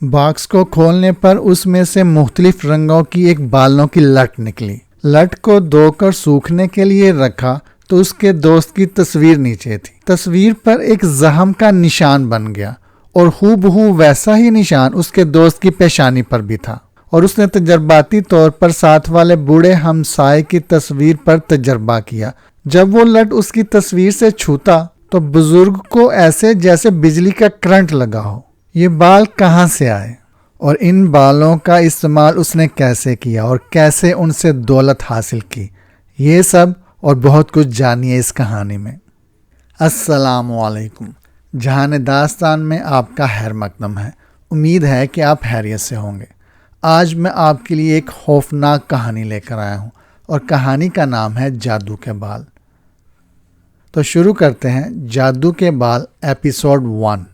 Box کو کھولنے پر اس میں سے مختلف رنگوں کی ایک بالوں کی لٹ نکلی۔ لٹ کو دھو کر سوکھنے کے لیے رکھا تو اس کے دوست کی تصویر نیچے تھی۔ تصویر پر ایک زخم کا نشان بن گیا اور ہو بہو ویسا ہی نشان اس کے دوست کی پیشانی پر بھی تھا، اور اس نے تجرباتی طور پر ساتھ والے بوڑھے ہمسائے کی تصویر پر تجربہ کیا۔ جب وہ لٹ اس کی تصویر سے چھوتا تو بزرگ کو ایسے جیسے بجلی کا کرنٹ لگا ہو۔ یہ بال کہاں سے آئے اور ان بالوں کا استعمال اس نے کیسے کیا اور کیسے ان سے دولت حاصل کی، یہ سب اور بہت کچھ جانیے اس کہانی میں۔ السلام علیکم۔ جہان داستان میں آپ کا خیر مقدم ہے۔ امید ہے کہ آپ خیریت سے ہوں گے۔ آج میں آپ کے لیے ایک خوفناک کہانی لے کر آیا ہوں، اور کہانی کا نام ہے جادو کے بال۔ تو شروع کرتے ہیں جادو کے بال ایپیسوڈ 1۔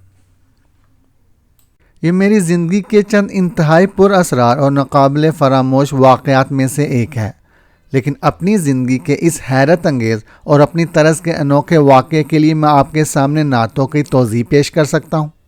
یہ میری زندگی کے چند انتہائی پر اسرار اور ناقابل فراموش واقعات میں سے ایک ہے، لیکن اپنی زندگی کے اس حیرت انگیز اور اپنی طرز کے انوکھے واقعے کے لیے میں آپ کے سامنے نہ تو کوئی توضیح پیش کر سکتا ہوں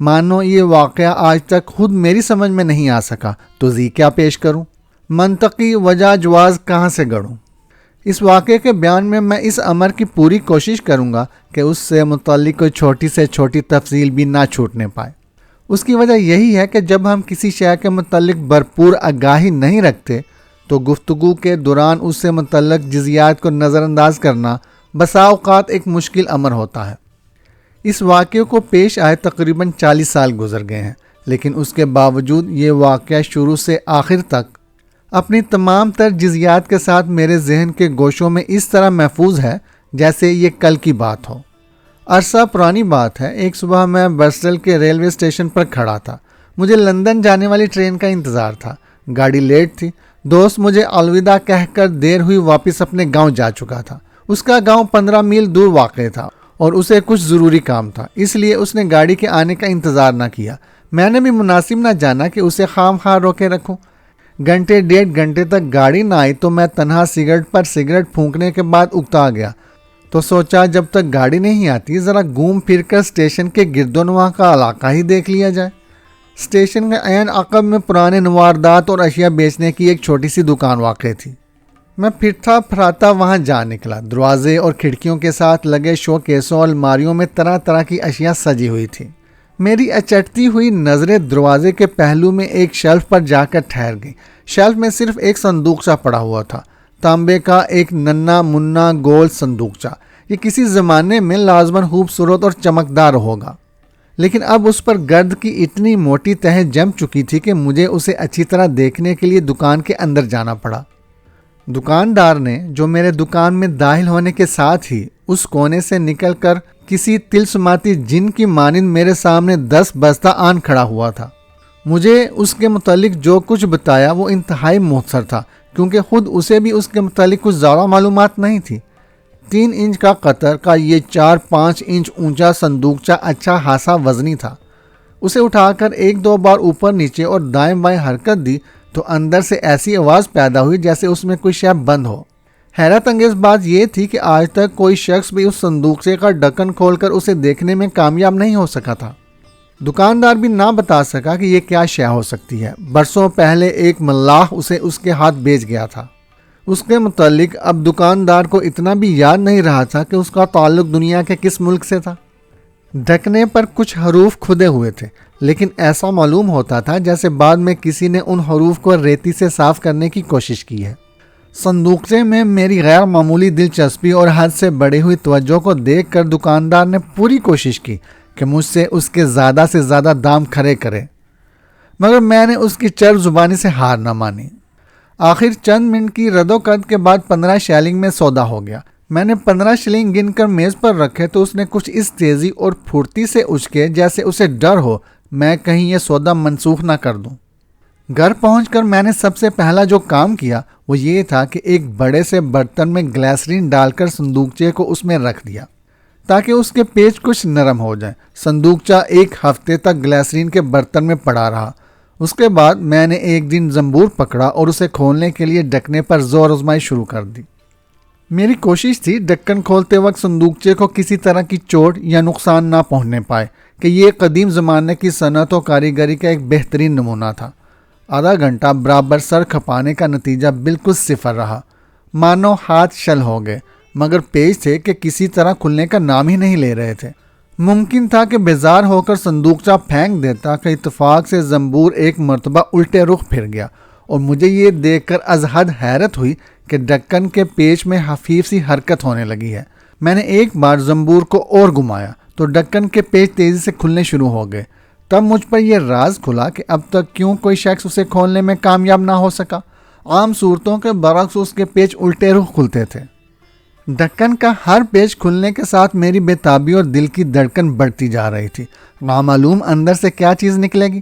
مانو یہ واقعہ آج تک خود میری سمجھ میں نہیں آ سکا تو کیا پیش کروں؟ منطقی وجہ جواز کہاں سے گڑھوں؟ اس واقعے کے بیان میں میں اس امر کی پوری کوشش کروں گا کہ اس سے متعلق کوئی چھوٹی سے چھوٹی تفصیل بھی نہ چھوٹنے پائے۔ اس کی وجہ یہی ہے کہ جب ہم کسی شے کے متعلق بھرپور آگاہی نہیں رکھتے تو گفتگو کے دوران اس سے متعلق جزیات کو نظر انداز کرنا بسا اوقات ایک مشکل امر ہوتا ہے۔ اس واقعے کو پیش آئے تقریباً 40 سال گزر گئے ہیں، لیکن اس کے باوجود یہ واقعہ شروع سے آخر تک اپنی تمام تر جزیات کے ساتھ میرے ذہن کے گوشوں میں اس طرح محفوظ ہے جیسے یہ کل کی بات ہو۔ عرصہ پرانی بات ہے، ایک صبح میں برسٹل کے ریلوے اسٹیشن پر کھڑا تھا۔ مجھے لندن جانے والی ٹرین کا انتظار تھا۔ گاڑی لیٹ تھی۔ دوست مجھے الوداع کہہ کر دیر ہوئی واپس اپنے گاؤں جا چکا تھا۔ اس کا گاؤں 15 میل دور واقع تھا اور اسے کچھ ضروری کام تھا، اس لیے اس نے گاڑی کے آنے کا انتظار نہ کیا۔ میں نے بھی مناسب نہ جانا کہ اسے خام خواہ روکے رکھوں۔ گھنٹے 1.5 گھنٹے تک گاڑی نہ آئی تو میں تنہا سگریٹ پر سگریٹ پھونکنے کے بعد اکتا گیا، تو سوچا جب تک گاڑی نہیں آتی ذرا گھوم پھر کر اسٹیشن کے گرد و نواح کا علاقہ ہی دیکھ لیا جائے۔ اسٹیشن کے عین عقب میں پرانے نواردات اور اشیاء بیچنے کی ایک چھوٹی سی دکان واقع تھی۔ میں پھرتا پھراتا وہاں جا نکلا۔ دروازے اور کھڑکیوں کے ساتھ لگے شو کیسوں اور الماریوں میں طرح طرح کی اشیاء سجی ہوئی تھی۔ میری اچٹتی ہوئی نظریں دروازے کے پہلو میں ایک شیلف پر جا کر ٹھہر گئی۔ شیلف میں صرف ایک صندوق سا پڑا ہوا تھا، تانبے کا ایک ننا منا گول صندوقچہ۔ یہ کسی زمانے میں لازماً خوبصورت اور چمکدار ہوگا، لیکن اب اس پر گرد کی اتنی موٹی تہ جم چکی تھی کہ مجھے اسے اچھی طرح دیکھنے کے لیے دکان کے اندر جانا پڑا۔ دکاندار نے، جو میرے دکان میں داخل ہونے کے ساتھ ہی اس کونے سے نکل کر کسی تلسماتی جن کی مانند میرے سامنے 10 بستہ آن کھڑا ہوا تھا۔ مجھے اس کے متعلق جو کچھ بتایا وہ انتہائی مختصر تھا، کیونکہ خود اسے بھی اس کے متعلق کچھ زیادہ معلومات نہیں تھی۔ 3 انچ کا قطر کا یہ 4-5 انچ اونچا صندوقچہ اچھا خاصا وزنی تھا۔ اسے اٹھا کر 1-2 بار اوپر نیچے اور دائیں بائیں حرکت دی تو اندر سے ایسی آواز پیدا ہوئی جیسے اس میں کوئی شے بند ہو۔ حیرت انگیز بات یہ تھی کہ آج تک کوئی شخص بھی اس صندوقچے کا ڈھکن کھول کر اسے دیکھنے میں کامیاب نہیں ہو سکا تھا۔ دکاندار بھی نہ بتا سکا کہ یہ کیا شے ہو سکتی ہے۔ برسوں پہلے ایک ملاح اسے اس کے ہاتھ بیچ گیا تھا۔ اس کے متعلق اب دکاندار کو اتنا بھی یاد نہیں رہا تھا کہ اس کا تعلق دنیا کے کس ملک سے تھا۔ ڈھکنے پر کچھ حروف کھدے ہوئے تھے، لیکن ایسا معلوم ہوتا تھا جیسے بعد میں کسی نے ان حروف کو ریتی سے صاف کرنے کی کوشش کی ہے۔ صندوقچے میں میری غیر معمولی دلچسپی اور حد سے بڑھی ہوئی توجہ کو دیکھ کر دکاندار نے پوری کوشش کی کہ مجھ سے اس کے زیادہ سے زیادہ دام کھڑے کرے، مگر میں نے اس کی چرب زبانی سے ہار نہ مانی۔ آخر چند منٹ کی رد و قد کے بعد 15 شیلنگ میں سودا ہو گیا۔ میں نے 15 شلنگ گن کر میز پر رکھے تو اس نے کچھ اس تیزی اور پھرتی سے اچکے جیسے اسے ڈر ہو میں کہیں یہ سودا منسوخ نہ کر دوں۔ گھر پہنچ کر میں نے سب سے پہلا جو کام کیا وہ یہ تھا کہ ایک بڑے سے برتن میں گلیسرین ڈال کر صندوقچے کو اس میں رکھ دیا تاکہ اس کے پیچ کچھ نرم ہو جائیں۔ صندوقچہ 1 ہفتے تک گلیسرین کے برتن میں پڑا رہا۔ اس کے بعد میں نے ایک دن زنبور پکڑا اور اسے کھولنے کے لیے ڈھکنے پر زور آزمائی شروع کر دی۔ میری کوشش تھی ڈھکن کھولتے وقت صندوقچے کو کسی طرح کی چوٹ یا نقصان نہ پہنچنے پائے کہ یہ قدیم زمانے کی صنعت و کاریگری کا ایک بہترین نمونہ تھا۔ آدھا گھنٹہ برابر سر کھپانے کا نتیجہ بالکل صفر رہا، مانو ہاتھ شل ہو گئے، مگر پیچ تھے کہ کسی طرح کھلنے کا نام ہی نہیں لے رہے تھے۔ ممکن تھا کہ بیزار ہو کر صندوقچہ پھینک دیتا کہ اتفاق سے زنبور ایک مرتبہ الٹے رخ پھر گیا، اور مجھے یہ دیکھ کر از حد حیرت ہوئی کہ ڈھکن کے پیچ میں خفیف سی حرکت ہونے لگی ہے۔ میں نے ایک بار زنبور کو اور گھمایا تو ڈھکن کے پیچ تیزی سے کھلنے شروع ہو گئے۔ تب مجھ پر یہ راز کھلا کہ اب تک کیوں کوئی شخص اسے کھولنے میں کامیاب نہ ہو سکا۔ عام صورتوں کے برعکس اس کے پیچ الٹے رخ کھلتے تھے۔ ڈھکن کا ہر پیچ کھلنے کے ساتھ میری بےتابی اور دل کی دھڑکن بڑھتی جا رہی تھی۔ نامعلوم اندر سے کیا چیز نکلے گی،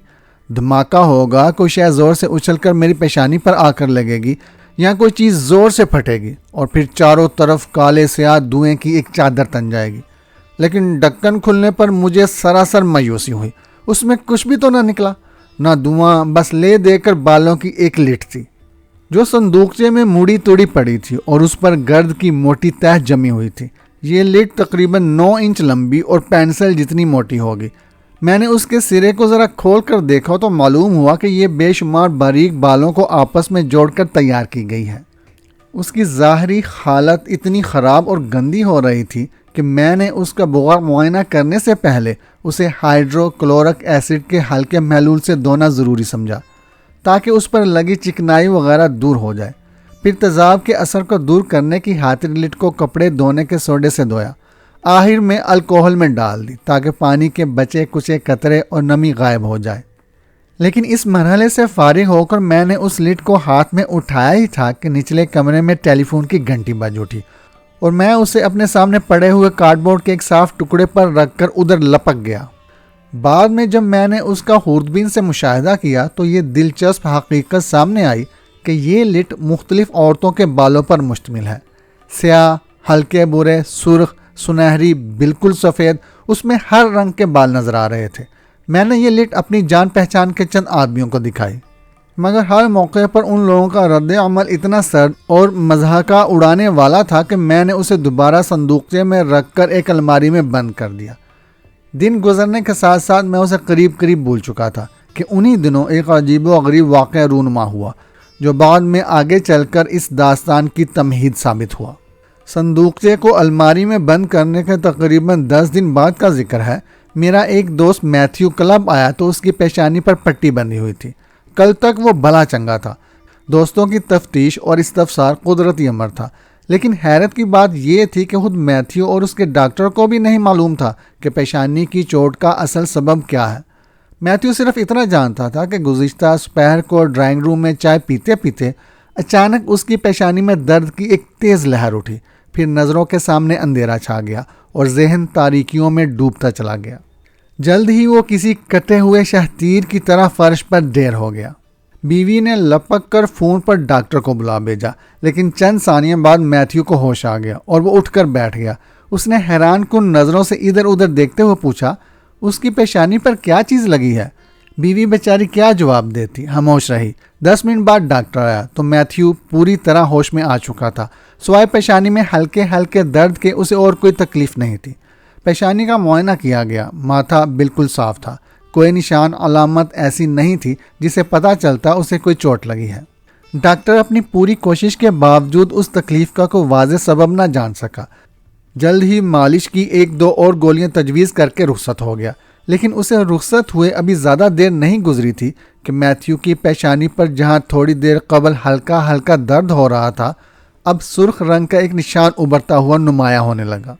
دھماکہ ہوگا، کوئی شے زور سے اچھل کر میری پیشانی پر آ کر لگے گی، یا کوئی چیز زور سے پھٹے گی اور پھر چاروں طرف کالے سیاہ دھوئیں کی ایک چادر تن جائے گی۔ لیکن ڈھکن کھلنے پر مجھے سراسر مایوسی ہوئی۔ اس میں کچھ بھی تو نہ نکلا، نہ دھواں، بس لے دے کر بالوں کی ایک لٹ تھی جو صندوقچے میں مڑی توڑی پڑی تھی اور اس پر گرد کی موٹی تہ جمی ہوئی تھی۔ یہ لٹ تقریباً 9 انچ لمبی اور پینسل جتنی موٹی ہوگی۔ میں نے اس کے سرے کو ذرا کھول کر دیکھا تو معلوم ہوا کہ یہ بے شمار باریک بالوں کو آپس میں جوڑ کر تیار کی گئی ہے۔ اس کی ظاہری حالت اتنی خراب اور گندی ہو رہی تھی کہ میں نے اس کا بغیر معائنہ کرنے سے پہلے اسے ہائیڈرو کلورک ایسڈ کے ہلکے محلول سے دھونا ضروری سمجھا تاکہ اس پر لگی چکنائی وغیرہ دور ہو جائے۔ پھر تیزاب کے اثر کو دور کرنے کی خاطر لٹ کو کپڑے دھونے کے سوڈے سے دھویا، آخر میں الکوہل میں ڈال دی تاکہ پانی کے بچے کچے قطرے اور نمی غائب ہو جائے۔ لیکن اس مرحلے سے فارغ ہو کر میں نے اس لٹ کو ہاتھ میں اٹھایا ہی تھا کہ نچلے کمرے میں ٹیلی فون کی گھنٹی بج اٹھی اور میں اسے اپنے سامنے پڑے ہوئے کارڈ بورڈ کے ایک صاف ٹکڑے پر رکھ کر ادھر لپک گیا۔ بعد میں جب میں نے اس کا خوردبین سے مشاہدہ کیا تو یہ دلچسپ حقیقت سامنے آئی کہ یہ لٹ مختلف عورتوں کے بالوں پر مشتمل ہے۔ سیاہ، ہلکے برے، سرخ، سنہری، بالکل سفید، اس میں ہر رنگ کے بال نظر آ رہے تھے۔ میں نے یہ لٹ اپنی جان پہچان کے چند آدمیوں کو دکھائی، مگر ہر موقع پر ان لوگوں کا رد عمل اتنا سرد اور مضحکہ اڑانے والا تھا کہ میں نے اسے دوبارہ صندوقچے میں رکھ کر ایک الماری میں بند کر دیا۔ دن گزرنے کے ساتھ ساتھ میں اسے قریب قریب بھول چکا تھا کہ انہی دنوں ایک عجیب و غریب واقعہ رونما ہوا جو بعد میں آگے چل کر اس داستان کی تمہید ثابت ہوا۔ صندوقچے کو الماری میں بند کرنے کے تقریباً 10 دن بعد کا ذکر ہے۔ میرا ایک دوست میتھیو کلب آیا تو اس کی پیشانی پر پٹی بندھی ہوئی تھی۔ کل تک وہ بھلا چنگا تھا۔ دوستوں کی تفتیش اور استفسار قدرتی امر تھا، لیکن حیرت کی بات یہ تھی کہ خود میتھیو اور اس کے ڈاکٹر کو بھی نہیں معلوم تھا کہ پیشانی کی چوٹ کا اصل سبب کیا ہے۔ میتھیو صرف اتنا جانتا تھا کہ گزشتہ دوپہر کو ڈرائنگ روم میں چائے پیتے پیتے اچانک اس کی پیشانی میں درد کی ایک تیز لہر اٹھی، پھر نظروں کے سامنے اندھیرا چھا گیا اور ذہن تاریکیوں میں ڈوبتا چلا گیا۔ جلد ہی وہ کسی کٹے ہوئے شہتیر کی طرح فرش پر ڈھیر ہو گیا۔ بیوی نے لپک کر فون پر ڈاکٹر کو بلا بھیجا، لیکن چند ثانیے بعد میتھیو کو ہوش آ گیا اور وہ اٹھ کر بیٹھ گیا۔ اس نے حیران کن نظروں سے ادھر ادھر دیکھتے ہوئے پوچھا، اس کی پیشانی پر کیا چیز لگی ہے؟ بیوی بیچاری کیا جواب دیتی، خاموش رہی۔ 10 منٹ بعد ڈاکٹر آیا تو میتھیو پوری طرح ہوش میں آ چکا تھا۔ سوائے پیشانی میں ہلکے ہلکے درد کے اسے اور کوئی تکلیف نہیں تھی۔ پیشانی کا معائنہ کیا گیا، ماتھا بالکل صاف تھا، کوئی نشان علامت ایسی نہیں تھی جسے پتہ چلتا اسے کوئی چوٹ لگی ہے۔ ڈاکٹر اپنی پوری کوشش کے باوجود اس تکلیف کا کوئی واضح سبب نہ جان سکا۔ جلد ہی مالش کی 1-2 اور گولیاں تجویز کر کے رخصت ہو گیا، لیکن اسے رخصت ہوئے ابھی زیادہ دیر نہیں گزری تھی کہ میتھیو کی پیشانی پر جہاں تھوڑی دیر قبل ہلکا ہلکا درد ہو رہا تھا، اب سرخ رنگ کا ایک نشان ابھرتا ہوا نمایاں ہونے لگا۔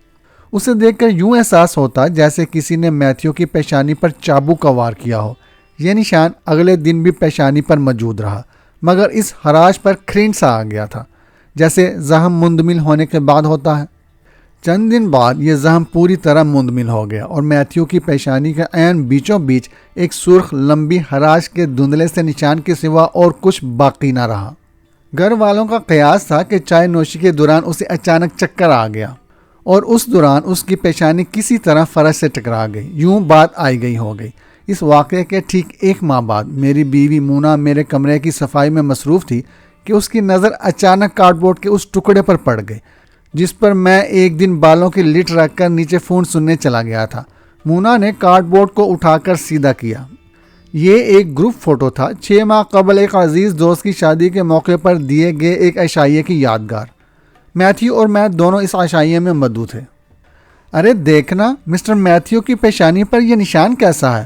اسے دیکھ کر یوں احساس ہوتا جیسے کسی نے میتھیو کی پیشانی پر چابک کا وار کیا ہو۔ یہ نشان اگلے دن بھی پیشانی پر موجود رہا، مگر اس خراش پر کھرینچ سا آ گیا تھا، جیسے زخم مندمل ہونے کے بعد ہوتا ہے۔ چند دن بعد یہ زخم پوری طرح مندمل ہو گیا اور میتھیو کی پیشانی کے عین بیچوں بیچ ایک سرخ لمبی خراش کے دھندلے سے نشان کے سوا اور کچھ باقی نہ رہا۔ گھر والوں کا قیاس تھا کہ چائے نوشی کے دوران اسے اچانک چکر آ گیا اور اس دوران اس کی پیشانی کسی طرح فرش سے ٹکرا گئی۔ یوں بات آئی گئی ہو گئی۔ اس واقعے کے ٹھیک 1 ماہ بعد میری بیوی مونا میرے کمرے کی صفائی میں مصروف تھی کہ اس کی نظر اچانک کارڈ بورڈ کے اس ٹکڑے پر پڑ گئی جس پر میں ایک دن بالوں کی لٹ رکھ کر نیچے فون سننے چلا گیا تھا۔ مونا نے کارڈ بورڈ کو اٹھا کر سیدھا کیا۔ یہ ایک گروپ فوٹو تھا، 6 ماہ قبل ایک عزیز دوست کی شادی کے موقع پر دیے گئے ایک عشائیے کی یادگار۔ میتھیو اور میں دونوں اس عشائیے میں مدعو تھے۔ ارے دیکھنا مسٹر میتھیو کی پیشانی پر یہ نشان کیسا ہے؟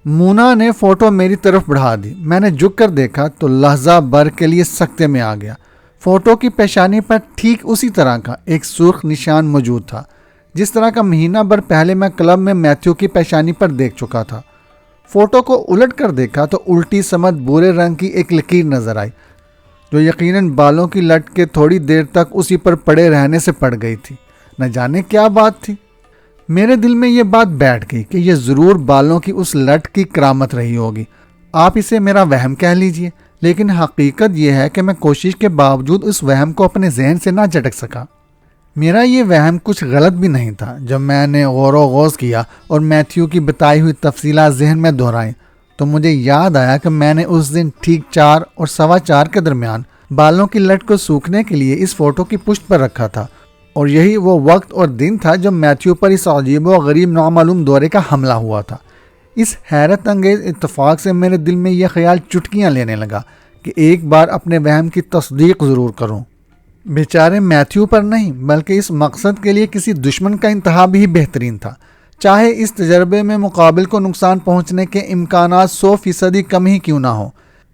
مونا نے فوٹو میری طرف بڑھا دی۔ میں نے جھک کر دیکھا تو لحظہ بھر کے لیے سکتے میں آ گیا۔ فوٹو کی پیشانی پر ٹھیک اسی طرح کا ایک سرخ نشان موجود تھا جس طرح کا مہینہ بھر پہلے میں کلب میں میتھیو کی پیشانی پر دیکھ چکا تھا۔ فوٹو کو الٹ کر دیکھا تو الٹی سمت بھورے رنگ کی ایک لکیر نظر آئی جو یقیناً بالوں کی لٹ کے تھوڑی دیر تک اسی پر پڑے رہنے سے پڑ گئی تھی۔ نہ جانے کیا بات تھی، میرے دل میں یہ بات بیٹھ گئی کہ یہ ضرور بالوں کی اس لٹ کی کرامت رہی ہوگی۔ آپ اسے میرا وہم کہہ لیجئے، لیکن حقیقت یہ ہے کہ میں کوشش کے باوجود اس وہم کو اپنے ذہن سے نہ جھٹک سکا۔ میرا یہ وہم کچھ غلط بھی نہیں تھا۔ جب میں نے غور و غوض کیا اور میتھیو کی بتائی ہوئی تفصیلات ذہن میں دہرائیں تو مجھے یاد آیا کہ میں نے اس دن ٹھیک 4 اور 4:15 کے درمیان بالوں کی لٹ کو سوکھنے کے لیے اس فوٹو کی پشت پر رکھا تھا، اور یہی وہ وقت اور دن تھا جب میتھیو پر اس عجیب و غریب نامعلوم دورے کا حملہ ہوا تھا۔ اس حیرت انگیز اتفاق سے میرے دل میں یہ خیال چٹکیاں لینے لگا کہ ایک بار اپنے وہم کی تصدیق ضرور کروں۔ بیچارے میتھیو پر نہیں بلکہ اس مقصد کے لیے کسی دشمن کا انتخاب بھی بہترین تھا، چاہے اس تجربے میں مقابل کو نقصان پہنچنے کے امکانات 100% کم ہی کیوں نہ ہو،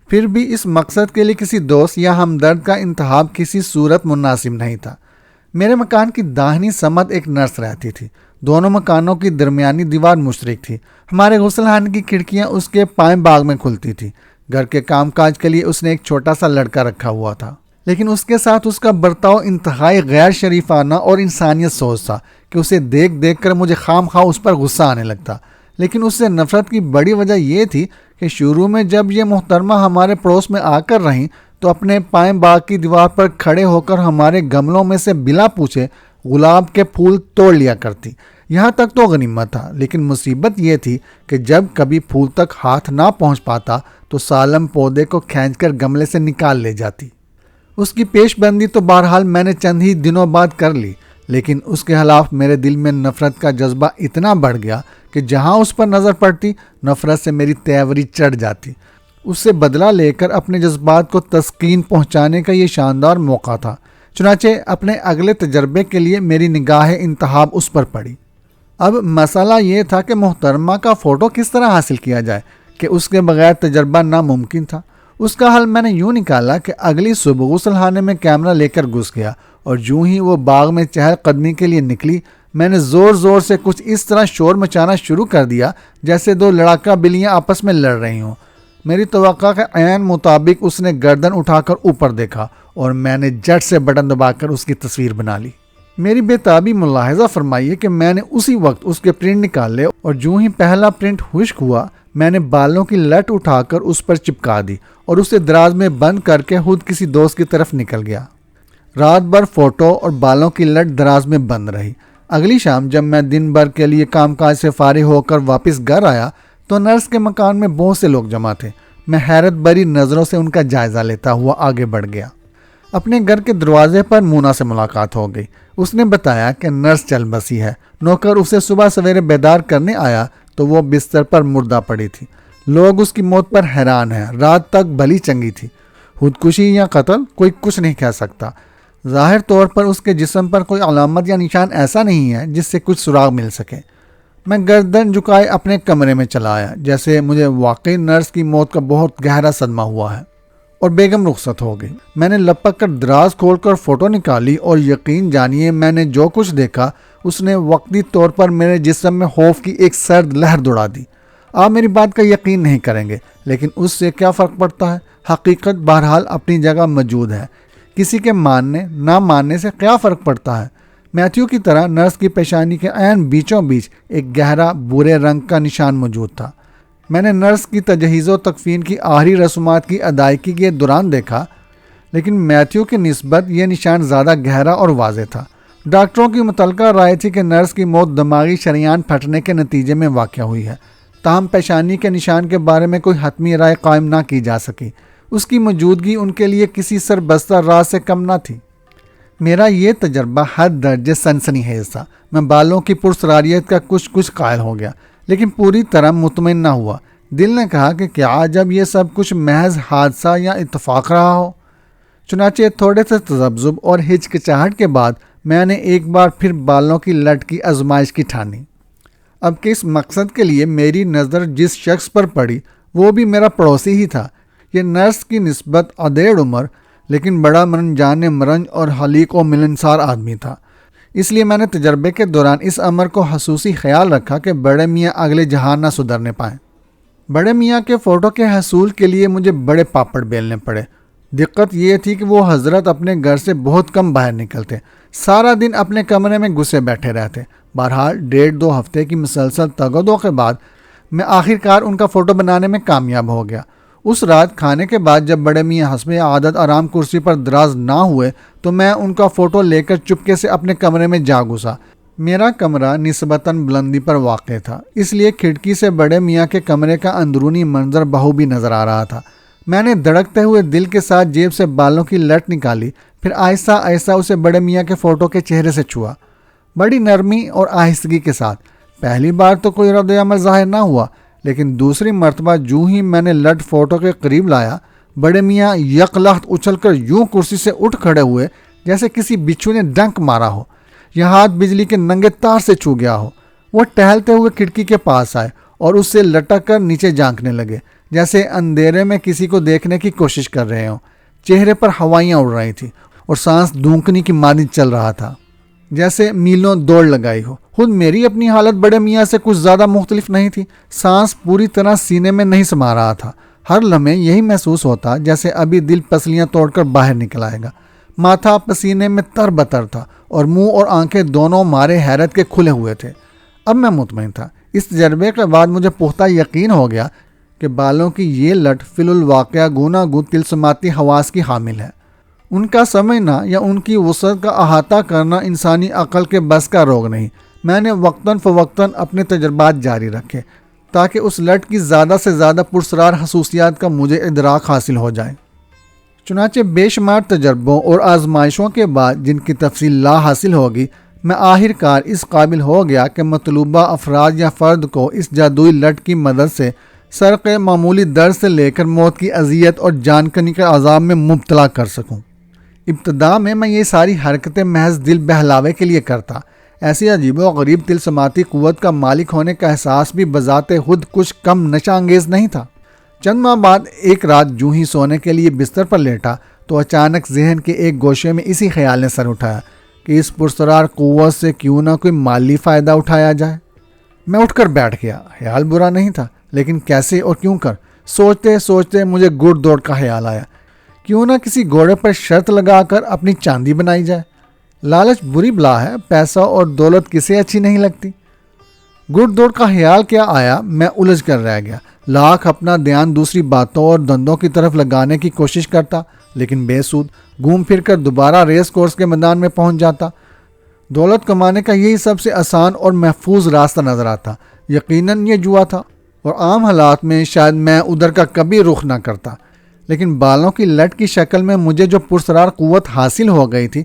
پھر بھی اس مقصد کے لیے کسی دوست یا ہمدرد کا انتخاب کسی صورت مناسب نہیں تھا۔ میرے مکان کی داہنی سمت ایک نرس رہتی تھی۔ دونوں مکانوں کی درمیانی دیوار مشترک تھی۔ ہمارے غسل خانے کی کھڑکیاں اس کے پائیں باغ میں کھلتی تھی۔ گھر کے کام کاج کے لیے اس نے ایک چھوٹا سا لڑکا رکھا ہوا تھا، لیکن اس کے ساتھ اس کا برتاؤ انتہائی غیر شریفانہ اور انسانیت سوز تھا کہ اسے دیکھ دیکھ کر مجھے خام خواہ اس پر غصہ آنے لگتا۔ لیکن اس سے نفرت کی بڑی وجہ یہ تھی کہ شروع میں جب یہ محترمہ ہمارے پڑوس میں آ کر رہیں تو اپنے پائیں باغ کی دیوار پر کھڑے ہو کر ہمارے گملوں میں سے بلا پوچھے گلاب کے پھول توڑ لیا کرتی۔ یہاں تک تو غنیمت تھا، لیکن مصیبت یہ تھی کہ جب کبھی پھول تک ہاتھ نہ پہنچ پاتا تو سالم پودے کو کھینچ کر گملے سے نکال لے جاتی۔ اس کی پیش بندی تو بہرحال میں نے چند ہی دنوں بعد کر لی، لیکن اس کے خلاف میرے دل میں نفرت کا جذبہ اتنا بڑھ گیا کہ جہاں اس پر نظر پڑتی نفرت سے میری تیوری چڑھ جاتی۔ اس سے بدلہ لے کر اپنے جذبات کو تسکین پہنچانے کا یہ شاندار موقع تھا۔ چنانچہ اپنے اگلے تجربے کے لیے میری نگاہ انتخاب اس پر پڑی۔ اب مسئلہ یہ تھا کہ محترمہ کا فوٹو کس طرح حاصل کیا جائے کہ اس کے بغیر تجربہ ناممکن تھا۔ اس کا حل میں نے یوں نکالا کہ اگلی صبح غسل خانے میں کیمرہ لے کر گھس گیا، اور جوں ہی وہ باغ میں چہل قدمی کے لیے نکلی میں نے زور زور سے کچھ اس طرح شور مچانا شروع کر دیا جیسے 2 لڑاکا بلیاں آپس میں لڑ رہی ہوں۔ میری توقع کے عین مطابق اس نے گردن اٹھا کر اوپر دیکھا اور میں نے جٹ سے بٹن دبا کر اس کی تصویر بنا لی۔ میری بےتابی ملاحظہ فرمائیے کہ میں نے اسی وقت اس کے پرنٹ نکالے، اور جوں ہی پہلا پرنٹ خشک ہوا میں نے بالوں کی لٹ اٹھا کر اس پر چپکا دی اور اسے دراز میں بند کر کے خود کسی دوست کی طرف نکل گیا۔ رات بھر فوٹو اور بالوں کی لٹ دراز میں بند رہی۔ اگلی شام جب میں دن بھر کے لیے کام کاج سے فارغ ہو کر واپس گھر آیا تو نرس کے مکان میں بہت سے لوگ جمع تھے۔ میں حیرت بھری نظروں سے ان کا جائزہ لیتا ہوا آگے بڑھ گیا۔ اپنے گھر کے دروازے پر مونا سے ملاقات ہو گئی۔ اس نے بتایا کہ نرس چل بسی ہے۔ نوکر اسے صبح سویرے بیدار کرنے آیا تو وہ بستر پر مردہ پڑی تھی۔ لوگ اس کی موت پر حیران ہیں۔ رات تک بھلی چنگی تھی۔ خودکشی یا قتل کوئی کچھ نہیں کہہ سکتا۔ ظاہر طور پر اس کے جسم پر کوئی علامت یا نشان ایسا نہیں ہے جس سے کچھ سراغ مل سکے۔ میں گردن جھکائے اپنے کمرے میں چلا آیا، جیسے مجھے واقعی نرس کی موت کا بہت گہرا صدمہ ہوا ہے، اور بیگم رخصت ہو گئی۔ میں نے لپک کر دراز کھول کر فوٹو نکالی، اور یقین جانیے میں نے جو کچھ دیکھا اس نے وقتی طور پر میرے جسم میں خوف کی ایک سرد لہر دوڑا دی۔ آپ میری بات کا یقین نہیں کریں گے، لیکن اس سے کیا فرق پڑتا ہے؟ حقیقت بہرحال اپنی جگہ موجود ہے۔ کسی کے ماننے نہ ماننے سے کیا فرق پڑتا ہے؟ میتھیو کی طرح نرس کی پیشانی کے عین بیچوں بیچ ایک گہرا بھورے رنگ کا نشان موجود تھا۔ میں نے نرس کی تجہیز و تکفین کی آخری رسومات کی ادائیگی کے دوران دیکھا، لیکن میتھیو کی نسبت یہ نشان زیادہ گہرا اور واضح تھا۔ ڈاکٹروں کی متعلقہ رائے تھی کہ نرس کی موت دماغی شریان پھٹنے کے نتیجے میں واقع ہوئی ہے، تاہم پیشانی کے نشان کے بارے میں کوئی حتمی رائے قائم نہ کی جا سکی۔ اس کی موجودگی ان کے لیے کسی سربستہ راز سے کم نہ تھی۔ میرا یہ تجربہ حد درجے سنسنی خیز تھا۔ میں بالوں کی پرسراریت کا کچھ قائل ہو گیا، لیکن پوری طرح مطمئن نہ ہوا۔ دل نے کہا کہ کیا جب یہ سب کچھ محض حادثہ یا اتفاق رہا ہو؟ چنانچہ تھوڑے سے تذبذب اور ہچکچاہٹ کے بعد میں نے ایک بار پھر بالوں کی لٹ کی آزمائش کی ٹھانی۔ اب کس مقصد کے لیے میری نظر جس شخص پر پڑی وہ بھی میرا پڑوسی ہی تھا۔ یہ نرس کی نسبت ادھیڑ عمر لیکن بڑا مرنجان مرنج اور حلیق و ملنسار آدمی تھا۔ اس لیے میں نے تجربے کے دوران اس امر کو خصوصی خیال رکھا کہ بڑے میاں اگلے جہان نہ سدھرنے پائیں۔ بڑے میاں کے فوٹو کے حصول کے لیے مجھے بڑے پاپڑ بیلنے پڑے۔ دقت یہ تھی کہ وہ حضرت اپنے گھر سے بہت کم باہر نکلتے، سارا دن اپنے کمرے میں گھسے بیٹھے رہتے۔ بہرحال 1.5-2 ہفتے کی مسلسل تگ و دو کے بعد میں آخرکار ان کا فوٹو بنانے میں کامیاب ہو گیا۔ اس رات کھانے کے بعد جب بڑے میاں حسب عادت آرام کرسی پر دراز نہ ہوئے تو میں ان کا فوٹو لے کر چپکے سے اپنے کمرے میں جا گھسا۔ میرا کمرہ نسبتاً بلندی پر واقع تھا، اس لیے کھڑکی سے بڑے میاں کے کمرے کا اندرونی منظر بخوبی نظر آ رہا تھا۔ میں نے دھڑکتے ہوئے دل کے ساتھ جیب سے بالوں کی لٹ نکالی، پھر آہستہ آہستہ اسے بڑے میاں کے فوٹو کے چہرے سے چھوا، بڑی نرمی اور آہستگی کے ساتھ۔ پہلی بار تو کوئی رد عمل ظاہر نہ ہوا، لیکن دوسری مرتبہ جو ہی میں نے لٹ فوٹو کے قریب لایا، بڑے میاں یک لخت اچھل کر یوں کرسی سے اٹھ کھڑے ہوئے جیسے کسی بچھو نے ڈنک مارا ہو یا ہاتھ بجلی کے ننگے تار سے چھو گیا ہو۔ وہ ٹہلتے ہوئے کھڑکی کے پاس آئے اور اس سے لٹک کر نیچے جھانکنے لگے، جیسے اندھیرے میں کسی کو دیکھنے کی کوشش کر رہے ہوں۔ چہرے پر ہوائیاں اڑ رہی تھیں اور سانس دھونکنے کی مانند چل رہا تھا، جیسے میلوں دوڑ لگائی ہو۔ خود میری اپنی حالت بڑے میاں سے کچھ زیادہ مختلف نہیں تھی۔ سانس پوری طرح سینے میں نہیں سما رہا تھا، ہر لمحے یہی محسوس ہوتا جیسے ابھی دل پسلیاں توڑ کر باہر نکل آئے گا۔ ماتھا پسینے میں تر بتر تھا اور منہ اور آنکھیں دونوں مارے حیرت کے کھلے ہوئے تھے۔ اب میں مطمئن تھا۔ اس تجربے کے بعد مجھے پختہ یقین ہو گیا کہ بالوں کی یہ لٹ فی الواقعہ گونا گو تلسماتی حواس کی حامل ہے۔ ان کا سمجھنا یا ان کی وسعت کا احاطہ کرنا انسانی عقل کے بس کا روگ نہیں۔ میں نے وقتاً فوقتاً اپنے تجربات جاری رکھے تاکہ اس لٹ کی زیادہ سے زیادہ پرسرار خصوصیات کا مجھے ادراک حاصل ہو جائے۔ چنانچہ بے شمار تجربوں اور آزمائشوں کے بعد جن کی تفصیل لا حاصل ہوگی، میں آخر کار اس قابل ہو گیا کہ مطلوبہ افراد یا فرد کو اس جادوئی لٹ کی مدد سے سرق معمولی درد سے لے کر موت کی اذیت اور جان کنی کے عذاب میں مبتلا کر سکوں۔ ابتدا میں یہ ساری حرکتیں محض دل بہلاوے کے لیے کرتا۔ ایسی عجیب و غریب تلسماتی قوت کا مالک ہونے کا احساس بھی بذات خود کچھ کم نشہ انگیز نہیں تھا۔ چند ماہ بعد ایک رات جو ہی سونے کے لیے بستر پر لیٹا تو اچانک ذہن کے ایک گوشے میں اسی خیال نے سر اٹھایا کہ اس پرسرار قوت سے کیوں نہ کوئی مالی فائدہ اٹھایا جائے۔ میں اٹھ کر بیٹھ گیا۔ خیال برا نہیں تھا، لیکن کیسے اور کیوں کر سوچتے سوچتے مجھے گڑ دوڑ کا خیال آیا۔ کیوں نہ کسی گھوڑے پر شرط لگا کر اپنی چاندی بنائی جائے۔ لالچ بری بلا ہے، پیسہ اور دولت کسے اچھی نہیں لگتی۔ گڑ دوڑ کا خیال کیا آیا، میں الجھ کر رہ گیا۔ لاکھ اپنا دھیان دوسری باتوں اور دندوں کی طرف لگانے کی کوشش کرتا، لیکن بے سود۔ گھوم پھر کر دوبارہ ریس کورس کے میدان میں پہنچ جاتا۔ دولت کمانے کا یہی سب سے آسان اور محفوظ راستہ نظر آتا۔ یقیناً یہ جوا تھا اور عام حالات میں شاید میں ادھر کا کبھی رخ نہ کرتا، لیکن بالوں کی لٹ کی شکل میں مجھے جو پرسرار قوت حاصل ہو گئی تھی،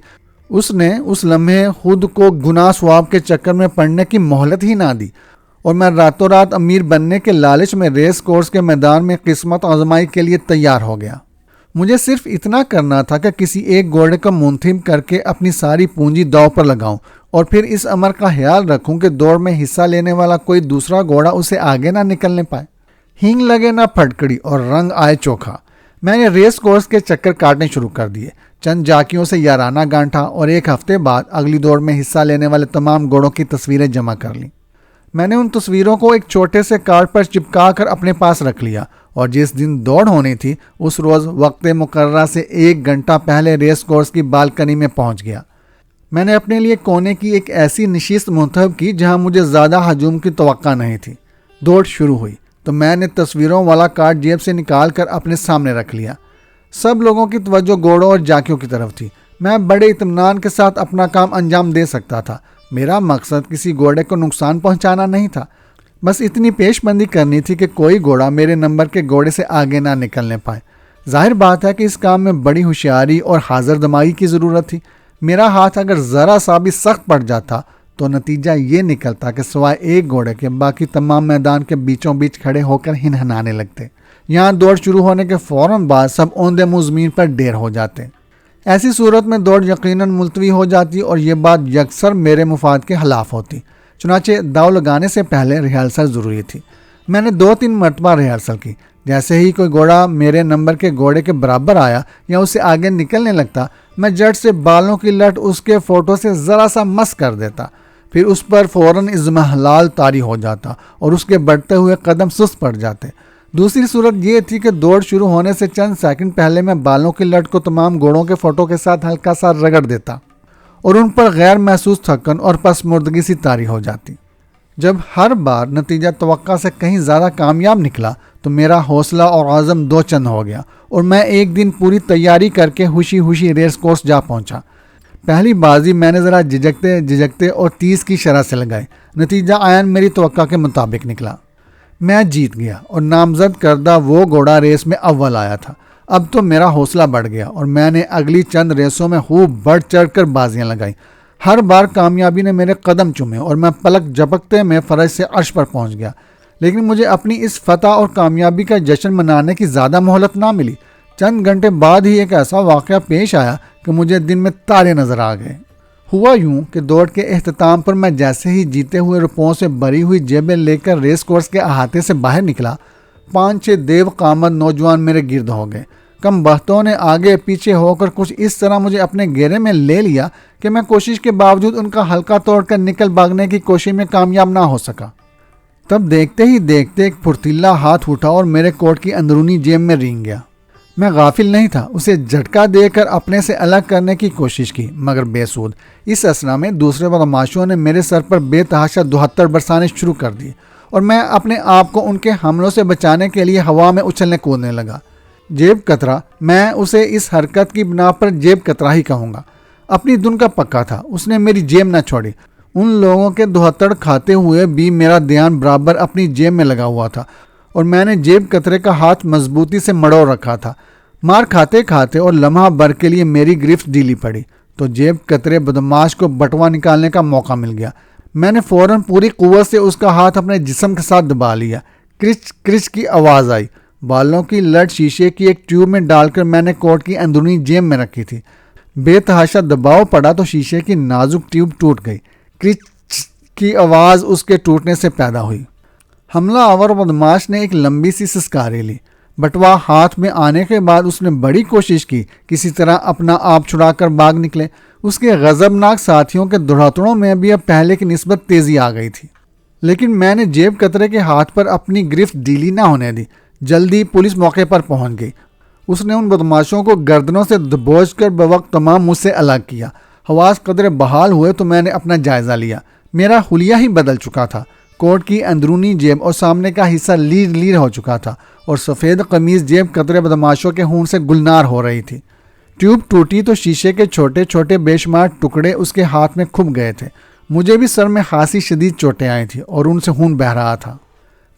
اس نے اس لمحے خود کو گناہ ثواب کے چکر میں پڑنے کی مہلت ہی نہ دی، اور میں راتوں رات امیر بننے کے لالچ میں ریس کورس کے میدان میں قسمت آزمائی کے لیے تیار ہو گیا۔ مجھے صرف اتنا کرنا تھا کہ کسی ایک گھوڑے کو منتخب کر کے اپنی ساری پونجی داؤ پر لگاؤں، اور پھر اس امر کا خیال رکھوں کہ دوڑ میں حصہ لینے والا کوئی دوسرا گھوڑا اسے آگے نہ نکلنے پائے۔ ہینگ لگے نہ پھٹکڑی اور رنگ آئے چوکھا، میں نے ریس کورس کے چکر کاٹنے شروع کر دیے۔ چند جاکیوں سے یارانہ گانٹھا اور ایک ہفتے بعد اگلی دوڑ میں حصہ لینے والے تمام گھوڑوں کی تصویریں جمع کر لیں۔ میں نے ان تصویروں کو ایک چھوٹے سے کارڈ پر چپکا کر اپنے پاس رکھ لیا، اور جس دن دوڑ ہونی تھی اس روز وقت مقررہ سے 1 گھنٹہ پہلے ریس کورس کی بالکنی میں پہنچ گیا۔ میں نے اپنے لیے کونے کی ایک ایسی نشست منتخب کی جہاں مجھے زیادہ ہجوم کی توقع نہیں تھی۔ دوڑ شروع ہوئی تو میں نے تصویروں والا کارڈ جیب سے نکال کر اپنے سامنے رکھ لیا۔ سب لوگوں کی توجہ گھوڑوں اور جاکیوں کی طرف تھی۔ میں بڑے اطمینان کے ساتھ اپنا کام انجام دے سکتا تھا۔ میرا مقصد کسی گھوڑے کو نقصان پہنچانا نہیں تھا، بس اتنی پیش بندی کرنی تھی کہ کوئی گھوڑا میرے نمبر کے گھوڑے سے آگے نہ نکلنے پائے۔ ظاہر بات ہے کہ اس کام میں بڑی ہوشیاری اور حاضر دماغی کی ضرورت تھی۔ میرا ہاتھ اگر ذرا سا بھی سخت پڑ جاتا تو نتیجہ یہ نکلتا کہ سوائے ایک گھوڑے کے باقی تمام میدان کے بیچوں بیچ کھڑے ہو کر ہنہنانے لگتے۔ یہاں دوڑ شروع ہونے کے فوراً بعد سب اوندے منہ زمین پر ڈھیر ہو جاتے۔ ایسی صورت میں دوڑ یقیناً ملتوی ہو جاتی اور یہ بات یکسر میرے مفاد کے خلاف ہوتی۔ چنانچہ داؤ لگانے سے پہلے ریہرسل ضروری تھی۔ میں نے 2-3 مرتبہ ریہرسل کی۔ جیسے ہی کوئی گھوڑا میرے نمبر کے گھوڑے کے برابر آیا یا اس سے آگے نکلنے لگتا، میں جٹ سے بالوں کی لٹ اس کے فوٹو سے ذرا سا مس کر دیتا، پھر اس پر فوراً اضمحلال طاری ہو جاتا اور اس کے بڑھتے ہوئے قدم سست پڑ جاتے۔ دوسری صورت یہ تھی کہ دوڑ شروع ہونے سے چند سیکنڈ پہلے میں بالوں کی لٹ کو تمام گھوڑوں کے فوٹو کے ساتھ ہلکا سا رگڑ دیتا اور ان پر غیر محسوس تھکن اور پسمردگی سی طاری ہو جاتی۔ جب ہر بار نتیجہ توقع سے کہیں زیادہ کامیاب نکلا تو میرا حوصلہ اور عزم دو چند ہو گیا اور میں ایک دن پوری تیاری کر کے خوشی ریس کورس جا پہنچا۔ پہلی بازی میں نے ذرا جھجکتے اور 30 کی شرح سے لگائی۔ نتیجہ عین میری توقع کے مطابق نکلا۔ میں جیت گیا اور نامزد کردہ وہ گھوڑا ریس میں اول آیا تھا۔ اب تو میرا حوصلہ بڑھ گیا اور میں نے اگلی چند ریسوں میں خوب بڑھ چڑھ کر بازیاں لگائیں۔ ہر بار کامیابی نے میرے قدم چومے اور میں پلک جھپکتے میں فرش سے عرش پر پہنچ گیا، لیکن مجھے اپنی اس فتح اور کامیابی کا جشن منانے کی زیادہ مہلت نہ ملی۔ چند گھنٹے بعد ہی ایک ایسا واقعہ پیش آیا کہ مجھے دن میں تارے نظر آ گئے۔ ہوا یوں کہ دوڑ کے اختتام پر میں جیسے ہی جیتے ہوئے روپوں سے بھری ہوئی جیبیں لے کر ریس کورس کے احاطے سے باہر نکلا، 5-6 دیو قامت نوجوان میرے گرد ہو گئے۔ کم بختوں نے آگے پیچھے ہو کر کچھ اس طرح مجھے اپنے گھیرے میں لے لیا کہ میں کوشش کے باوجود ان کا حلقہ توڑ کر نکل بھاگنے کی کوشش میں کامیاب نہ ہو سکا۔ تب دیکھتے ہی دیکھتے ایک پھرتیلا ہاتھ اٹھا اور میرے کوٹ کی اندرونی جیب میں رینگ گیا۔ میں غافل نہیں تھا، اسے جھٹکا دے کر اپنے سے الگ کرنے کی کوشش کی مگر بے سود۔ اس اثنا میں دوسرے بدماشوں نے میرے سر پر بے تحاشا 72 برسانے شروع کر دی اور میں اپنے آپ کو ان کے حملوں سے بچانے کے لیے ہوا میں اچھلنے کودنے لگا۔ جیب کترا، میں اسے اس حرکت کی بنا پر جیب کترا ہی کہوں گا۔ اپنی دن کا پکا تھا، اس نے میری جیب نہ چھوڑی۔ ان لوگوں کے 72 کھاتے ہوئے بھی میرا دھیان برابر اپنی جیب میں لگا ہوا تھا اور میں نے جیب کترے کا ہاتھ مضبوطی سے مڑوڑ رکھا تھا۔ مار کھاتے کھاتے اور لمحہ بھر کے لیے میری گرفت ڈھیلی پڑی تو جیب کترے بدماش کو بٹوا نکالنے کا موقع مل گیا۔ میں نے فوراً پوری قوت سے اس کا ہاتھ اپنے جسم کے ساتھ دبا لیا۔ کرچ کرچ کی آواز آئی۔ بالوں کی لٹ شیشے کی ایک ٹیوب میں ڈال کر میں نے کوٹ کی اندرونی جیب میں رکھی تھی۔ بے تحاشا دباؤ پڑا تو شیشے کی نازک ٹیوب ٹوٹ گئی۔ کرچ کی آواز اس کے ٹوٹنے سے پیدا ہوئی۔ حملہ آور بدماش نے ایک لمبی سی سسکاری لی۔ بٹوا ہاتھ میں آنے کے بعد اس نے بڑی کوشش کی کسی طرح اپنا آپ چھڑا کر بھاگ نکلے۔ اس کے غضبناک ساتھیوں کے دھڑاتڑوں میں بھی اب پہلے کی نسبت تیزی آ گئی تھی، لیکن میں نے جیب کترے کے ہاتھ پر اپنی گرفت ڈھیلی نہ ہونے دی۔ جلدی پولیس موقع پر پہنچ گئی۔ اس نے ان بدماشوں کو گردنوں سے دبوچ کر بوقت تمام مجھ سے الگ کیا۔ حواس قدرے بحال ہوئے تو میں نے اپنا جائزہ لیا۔ میرا حلیہ ہی بدل چکا تھا۔ کوٹ کی اندرونی جیب اور سامنے کا حصہ لیر ہو چکا تھا اور سفید قمیض جیب کترے بدماشوں کے خون سے گلنار ہو رہی تھی۔ ٹیوب ٹوٹی تو شیشے کے چھوٹے چھوٹے بے شمار ٹکڑے اس کے ہاتھ میں کھپ گئے تھے۔ مجھے بھی سر میں خاصی شدید چوٹیں آئی تھیں اور ان سے خون بہہ رہا تھا۔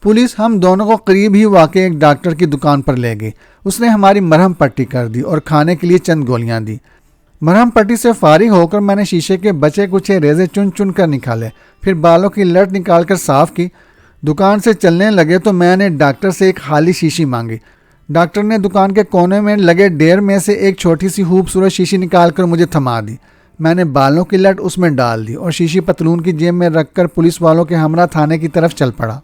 پولیس ہم دونوں کو قریب ہی واقع ایک ڈاکٹر کی دکان پر لے گئی۔ اس نے ہماری مرہم پٹی کر دی اور کھانے کے لیے چند گولیاں دی۔ مرہم پٹی سے فارغ ہو کر میں نے شیشے کے بچے کچھ ریزے چن چن کر نکالے، پھر بالوں کی لٹ نکال کر صاف کی۔ دکان سے چلنے لگے تو میں نے ڈاکٹر سے ایک خالی شیشی مانگی۔ ڈاکٹر نے دکان کے کونے میں لگے ڈیر میں سے ایک چھوٹی سی خوبصورت شیشی نکال کر مجھے تھما دی۔ میں نے بالوں کی لٹ اس میں ڈال دی اور شیشی پتلون کی جیب میں رکھ کر پولیس والوں کے ہمراہ تھانے کی طرف چل پڑا۔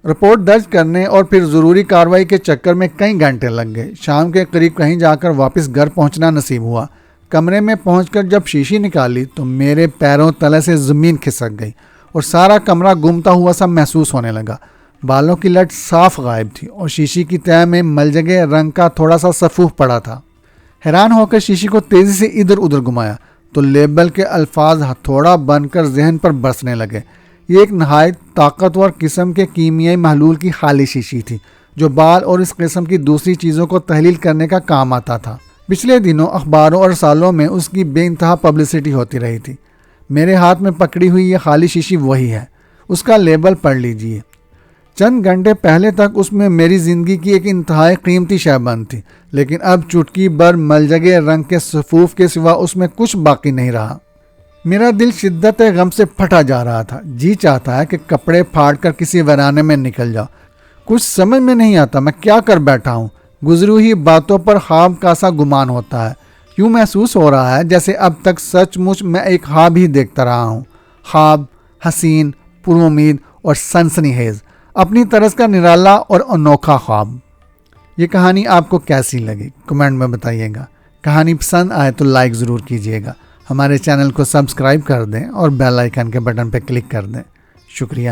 رپورٹ درج کرنے اور پھر ضروری کارروائی کے چکر میں کئی گھنٹے لگ گئے۔ شام کے قریب کہیں جا کر واپس گھر پہنچنا نصیب ہوا۔ کمرے میں پہنچ کر جب شیشی نکالی تو میرے پیروں تلے سے زمین کھسک گئی اور سارا کمرہ گمتا ہوا سا محسوس ہونے لگا۔ بالوں کی لٹ صاف غائب تھی اور شیشی کی تہہ میں ملجگے رنگ کا تھوڑا سا سفوف پڑا تھا۔ حیران ہو کر شیشی کو تیزی سے ادھر ادھر گھمایا تو لیبل کے الفاظ ہتھوڑا بن کر ذہن پر برسنے لگے۔ یہ ایک نہایت طاقتور قسم کے کیمیائی محلول کی خالی شیشی تھی جو بال اور اس قسم کی دوسری چیزوں کو تحلیل کرنے کا کام آتا تھا۔ پچھلے دنوں اخباروں اور رسالوں میں اس کی بے انتہا پبلسٹی ہوتی رہی تھی۔ میرے ہاتھ میں پکڑی ہوئی یہ خالی شیشی وہی ہے۔ اس کا لیبل پڑھ لیجئے۔ چند گھنٹے پہلے تک اس میں میری زندگی کی ایک انتہائی قیمتی شے بند تھی، لیکن اب چٹکی بھر ملجگے رنگ کے صفوف کے سوا اس میں کچھ باقی نہیں رہا۔ میرا دل شدت غم سے پھٹا جا رہا تھا۔ جی چاہتا ہے کہ کپڑے پھاڑ کر کسی ویرانے میں نکل جاؤ۔ کچھ سمجھ میں نہیں آتا میں کیا کر بیٹھا ہوں۔ گزری ہوئی باتوں پر خواب کا سا گمان ہوتا ہے۔ یوں محسوس ہو رہا ہے جیسے اب تک سچ مچ میں ایک خواب ہی دیکھتا رہا ہوں۔ خواب حسین، پر امید اور سنسنی خیز، اپنی طرز کا نرالا اور انوکھا خواب۔ یہ کہانی آپ کو کیسی لگی کمنٹ میں بتائیے گا۔ کہانی پسند آئے تو لائک ضرور کیجیے گا۔ ہمارے چینل کو سبسکرائب کر دیں اور بیل آئیکن کے بٹن پہ کلک کر دیں۔ شکریہ۔